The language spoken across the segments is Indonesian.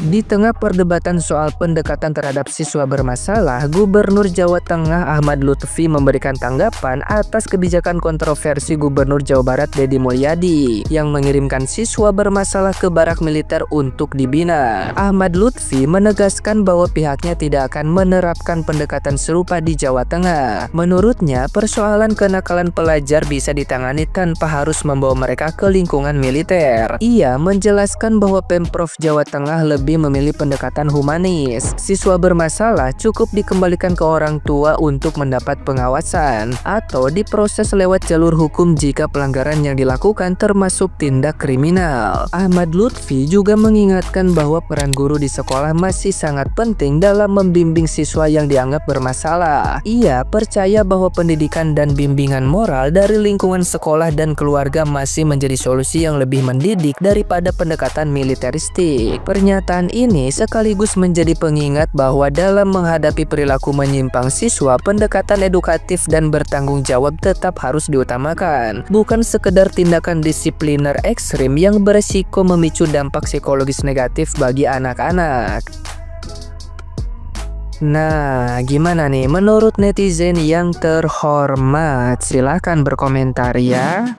Di tengah perdebatan soal pendekatan terhadap siswa bermasalah, Gubernur Jawa Tengah Ahmad Lutfi memberikan tanggapan atas kebijakan kontroversi Gubernur Jawa Barat Deddy Mulyadi yang mengirimkan siswa bermasalah ke barak militer untuk dibina. Ahmad Lutfi menegaskan bahwa pihaknya tidak akan menerapkan pendekatan serupa di Jawa Tengah. Menurutnya, persoalan kenakalan pelajar bisa ditangani tanpa harus membawa mereka ke lingkungan militer. Ia menjelaskan bahwa Pemprov Jawa Tengah lebih memilih pendekatan humanis. Siswa bermasalah cukup dikembalikan ke orang tua untuk mendapat pengawasan atau diproses lewat jalur hukum jika pelanggaran yang dilakukan termasuk tindak kriminal. Ahmad Lutfi juga mengingatkan bahwa peran guru di sekolah masih sangat penting dalam membimbing siswa yang dianggap bermasalah. Ia percaya bahwa pendidikan dan bimbingan moral dari lingkungan sekolah dan keluarga masih menjadi solusi yang lebih mendidik daripada pendekatan militeristik. Pernyataan ini sekaligus menjadi pengingat bahwa dalam menghadapi perilaku menyimpang siswa, pendekatan edukatif dan bertanggung jawab tetap harus diutamakan, bukan sekedar tindakan disipliner ekstrim yang beresiko memicu dampak psikologis negatif bagi anak-anak. Nah, gimana nih menurut netizen yang terhormat? Silahkan berkomentar ya.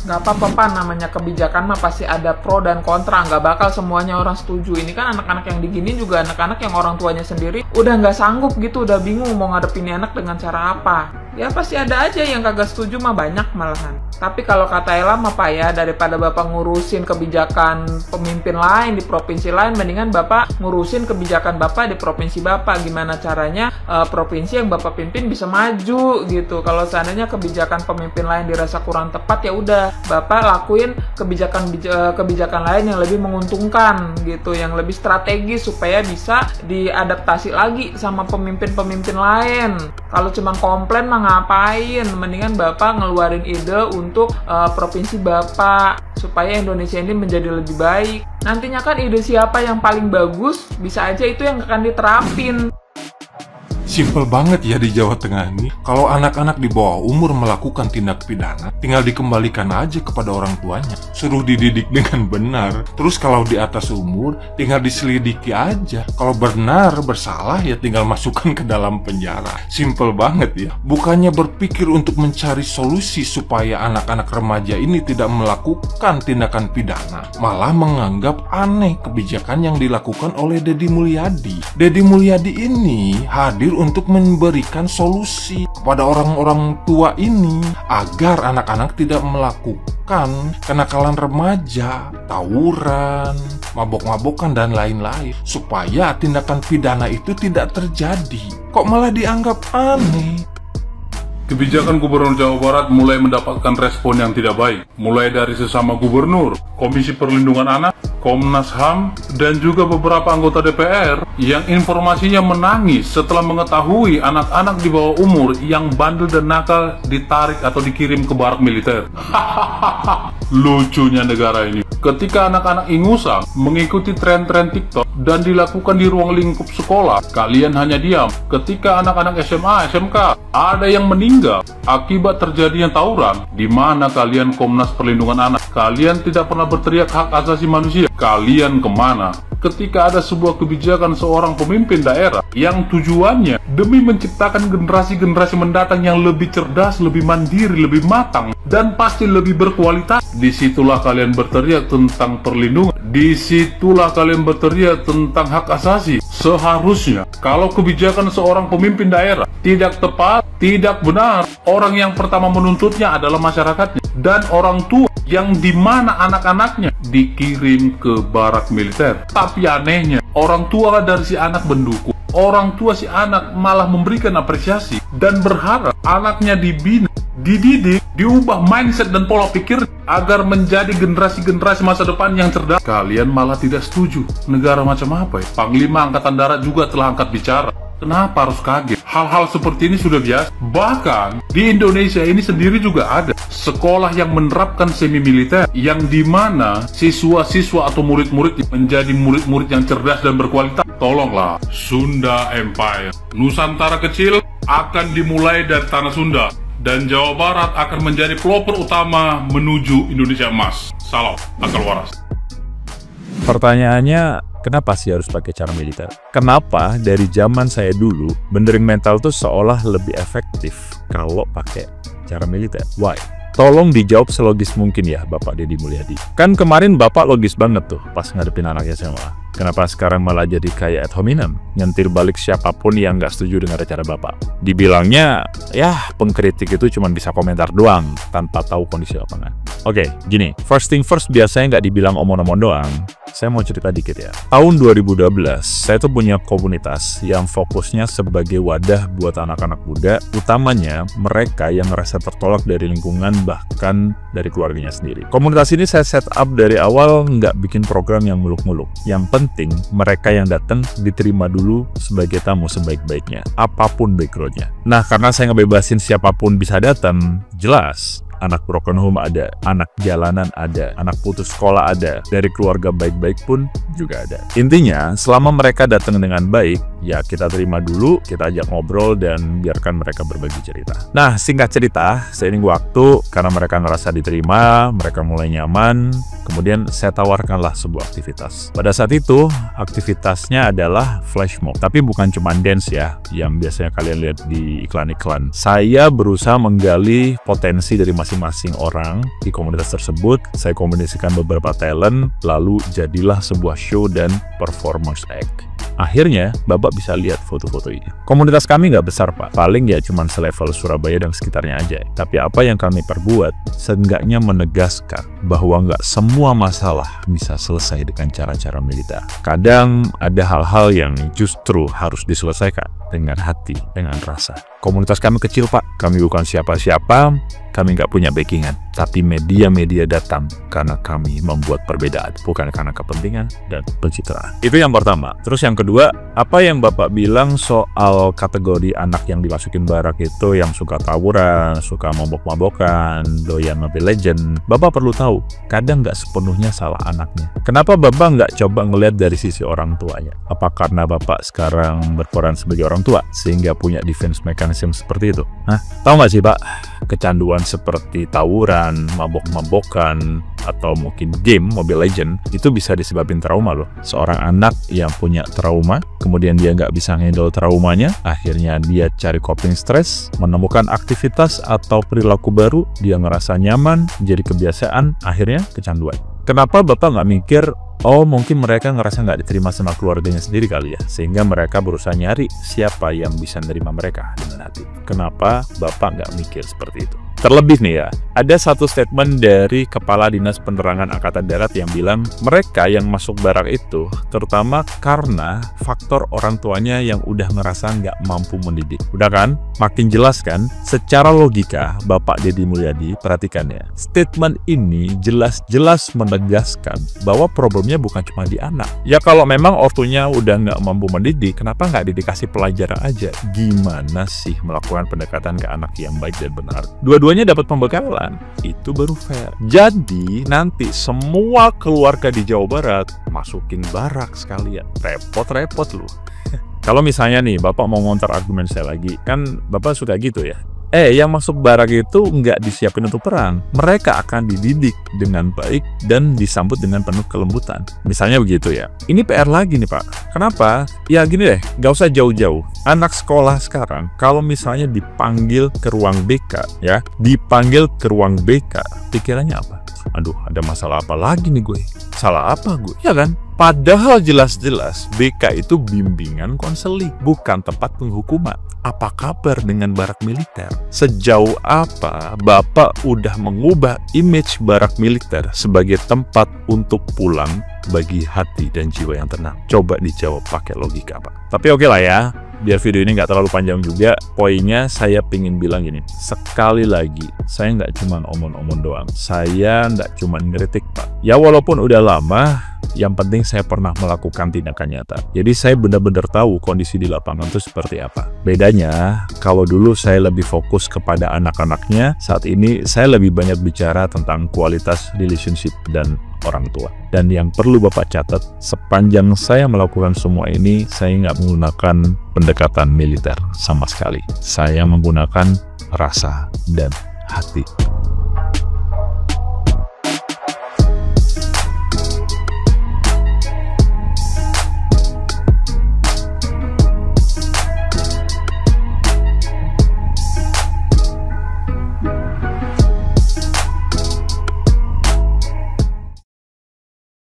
Gak apa-apa Pak, namanya kebijakan mah pasti ada pro dan kontra, nggak bakal semuanya orang setuju. Ini kan anak-anak yang digini juga anak-anak yang orang tuanya sendiri udah nggak sanggup gitu, udah bingung mau ngadepin anak dengan cara apa. Ya pasti ada aja yang kagak setuju mah, banyak malahan. Tapi kalau kata Ella mah Pak ya, daripada Bapak ngurusin kebijakan pemimpin lain di provinsi lain, mendingan Bapak ngurusin kebijakan Bapak di provinsi Bapak. Gimana caranya provinsi yang Bapak pimpin bisa maju gitu. Kalau seandainya kebijakan pemimpin lain dirasa kurang tepat, ya udah Bapak lakuin kebijakan lain yang lebih menguntungkan gitu, yang lebih strategis supaya bisa diadaptasi lagi sama pemimpin-pemimpin lain. Kalau cuma komplain mah ngapain? Mendingan Bapak ngeluarin ide untuk provinsi Bapak supaya Indonesia ini menjadi lebih baik. Nantinya kan ide siapa yang paling bagus, bisa aja itu yang akan diterapin. Simpel banget ya di Jawa Tengah ini. Kalau anak-anak di bawah umur melakukan tindak pidana, tinggal dikembalikan aja kepada orang tuanya. Suruh dididik dengan benar. Terus kalau di atas umur, tinggal diselidiki aja. Kalau benar bersalah, ya tinggal masukkan ke dalam penjara. Simpel banget ya. Bukannya berpikir untuk mencari solusi supaya anak-anak remaja ini tidak melakukan tindakan pidana, malah menganggap aneh kebijakan yang dilakukan oleh Deddy Mulyadi. Deddy Mulyadi ini hadir untuk memberikan solusi kepada orang-orang tua ini agar anak-anak tidak melakukan kenakalan remaja, tawuran, mabok-mabokan dan lain-lain, supaya tindakan pidana itu tidak terjadi. Kok malah dianggap aneh? Kebijakan Gubernur Jawa Barat mulai mendapatkan respon yang tidak baik, mulai dari sesama gubernur, Komisi Perlindungan Anak, Komnas HAM, dan juga beberapa anggota DPR yang informasinya menangis setelah mengetahui anak-anak di bawah umur yang bandel dan nakal ditarik atau dikirim ke barak militer. Hahaha, lucunya negara ini. Ketika anak-anak ingusan mengikuti tren-tren TikTok dan dilakukan di ruang lingkup sekolah, kalian hanya diam. Ketika anak-anak SMA, SMK ada yang meninggal akibat terjadinya tawuran, di mana kalian Komnas Perlindungan Anak? Kalian tidak pernah berteriak hak asasi manusia. Kalian kemana? Ketika ada sebuah kebijakan seorang pemimpin daerah yang tujuannya demi menciptakan generasi-generasi mendatang yang lebih cerdas, lebih mandiri, lebih matang, dan pasti lebih berkualitas, disitulah kalian berteriak tentang perlindungan. Disitulah kalian berteriak tentang hak asasi. Seharusnya kalau kebijakan seorang pemimpin daerah tidak tepat, tidak benar, orang yang pertama menuntutnya adalah masyarakatnya dan orang tua, yang dimana anak-anaknya dikirim ke barak militer. Tapi anehnya, orang tua dari si anak mendukung. Orang tua si anak malah memberikan apresiasi dan berharap anaknya dibina, dididik, diubah mindset dan pola pikir agar menjadi generasi-generasi masa depan yang cerdas. Kalian malah tidak setuju. Negara macam apa ya? Panglima Angkatan Darat juga telah angkat bicara. Kenapa harus kaget? Hal-hal seperti ini sudah biasa. Bahkan di Indonesia ini sendiri juga ada sekolah yang menerapkan semi militer, yang dimana siswa-siswa atau murid-murid menjadi murid-murid yang cerdas dan berkualitas. Tolonglah, Sunda Empire, Nusantara kecil akan dimulai dari tanah Sunda, dan Jawa Barat akan menjadi pelopor utama menuju Indonesia emas. Salam, akal waras. Pertanyaannya, kenapa sih harus pakai cara militer? Kenapa dari zaman saya dulu, benerin mental tuh seolah lebih efektif kalau pakai cara militer? Why? Tolong dijawab selogis mungkin ya, Bapak Deddy Mulyadi. Kan kemarin Bapak logis banget tuh pas ngadepin anaknya SMA. Kenapa sekarang malah jadi kayak ad hominem? Nyentir balik siapapun yang nggak setuju dengan cara Bapak. Dibilangnya, ya pengkritik itu cuma bisa komentar doang, tanpa tahu kondisi lapangan. Oke, gini. First thing first, biasanya nggak dibilang omong-omong doang. Saya mau cerita dikit ya. Tahun 2012, saya tuh punya komunitas yang fokusnya sebagai wadah buat anak-anak muda, utamanya mereka yang ngerasa tertolak dari lingkungan, bahkan dari keluarganya sendiri. Komunitas ini saya set up dari awal nggak bikin program yang muluk-muluk. Yang penting, mereka yang datang diterima dulu sebagai tamu sebaik-baiknya, apapun backgroundnya. Nah, karena saya ngebebasin siapapun bisa datang, jelas anak broken home ada, anak jalanan ada, anak putus sekolah ada, dari keluarga baik-baik pun juga ada. Intinya, selama mereka datang dengan baik, ya kita terima dulu, kita ajak ngobrol, dan biarkan mereka berbagi cerita. Nah, singkat cerita, seiring waktu, karena mereka ngerasa diterima, mereka mulai nyaman, kemudian saya tawarkanlah sebuah aktivitas. Pada saat itu, aktivitasnya adalah flash mob, tapi bukan cuma dance ya, yang biasanya kalian lihat di iklan-iklan. Saya berusaha menggali potensi dari masing-masing orang di komunitas tersebut. Saya kombinasikan beberapa talent, lalu jadilah sebuah show dan performance act. Akhirnya, Bapak bisa lihat foto-foto ini. Komunitas kami nggak besar, Pak. Paling ya cuma selevel Surabaya dan sekitarnya aja. Tapi apa yang kami perbuat, seenggaknya menegaskan bahwa nggak semua masalah bisa selesai dengan cara-cara militer. Kadang ada hal-hal yang justru harus diselesaikan dengan hati, dengan rasa. Komunitas kami kecil, Pak. Kami bukan siapa-siapa, kami nggak punya backingan. Tapi media-media datang karena kami membuat perbedaan, bukan karena kepentingan dan pencitraan. Itu yang pertama. Terus yang kedua, apa yang Bapak bilang soal kategori anak yang dimasukin barak itu yang suka tawuran, suka mabok-mabokan, doyan Mobile Legend. Bapak perlu tahu, kadang nggak sepenuhnya salah anaknya. Kenapa Bapak nggak coba ngelihat dari sisi orang tuanya? Apa karena Bapak sekarang berperan sebagai orang tua, sehingga punya defense mechanism seperti itu? Hah? Tahu nggak sih, Pak? Kecanduan seperti tawuran, mabok-mabokan, atau mungkin game Mobile Legend, itu bisa disebabin trauma loh. Seorang anak yang punya trauma, kemudian dia nggak bisa handle traumanya, akhirnya dia cari coping stress, menemukan aktivitas atau perilaku baru, dia ngerasa nyaman, jadi kebiasaan, akhirnya kecanduan. Kenapa Bapak nggak mikir, oh mungkin mereka ngerasa nggak diterima sama keluarganya sendiri kali ya, sehingga mereka berusaha nyari siapa yang bisa menerima mereka dengan hati. Kenapa Bapak nggak mikir seperti itu? Terlebih nih ya, ada satu statement dari Kepala Dinas Penerangan Angkatan Darat yang bilang mereka yang masuk barak itu terutama karena faktor orang tuanya yang udah ngerasa nggak mampu mendidik. Udah kan? Makin jelas kan? Secara logika, Bapak Deddy Mulyadi, perhatikan ya. Statement ini jelas-jelas menegaskan bahwa problemnya bukan cuma di anak. Ya kalau memang ortunya udah nggak mampu mendidik, kenapa nggak dikasih pelajaran aja? Gimana sih melakukan pendekatan ke anak yang baik dan benar? Dua-duanya dapat pembekalan, itu baru fair. Jadi nanti semua keluarga di Jawa Barat masukin barak sekalian, repot-repot loh. Kalau misalnya nih Bapak mau ngontar argumen saya lagi, kan Bapak suka gitu ya. Yang masuk barak itu nggak disiapin untuk perang. Mereka akan dididik dengan baik dan disambut dengan penuh kelembutan. Misalnya begitu ya. Ini PR lagi nih Pak. Kenapa? Ya gini deh, nggak usah jauh-jauh. Anak sekolah sekarang, kalau misalnya dipanggil ke ruang BK, ya, dipanggil ke ruang BK, pikirannya apa? Aduh, ada masalah apa lagi nih gue? Salah apa gue? Ya kan? Padahal jelas-jelas BK itu bimbingan konseling, bukan tempat penghukuman. Apa kabar dengan barak militer? Sejauh apa Bapak udah mengubah image barak militer sebagai tempat untuk pulang bagi hati dan jiwa yang tenang? Coba dijawab pakai logika, Pak. Tapi oke lah ya, biar video ini nggak terlalu panjang juga, poinnya saya pingin bilang gini, sekali lagi, saya nggak cuma omong-omong doang, saya nggak cuma ngeritik Pak. Ya walaupun udah lama, yang penting saya pernah melakukan tindakan nyata. Jadi saya benar-benar tahu kondisi di lapangan itu seperti apa. Bedanya, kalau dulu saya lebih fokus kepada anak-anaknya, saat ini saya lebih banyak bicara tentang kualitas relationship dan orang tua. Dan yang perlu Bapak catat, sepanjang saya melakukan semua ini, saya nggak menggunakan pendekatan militer sama sekali. Saya menggunakan rasa dan hati.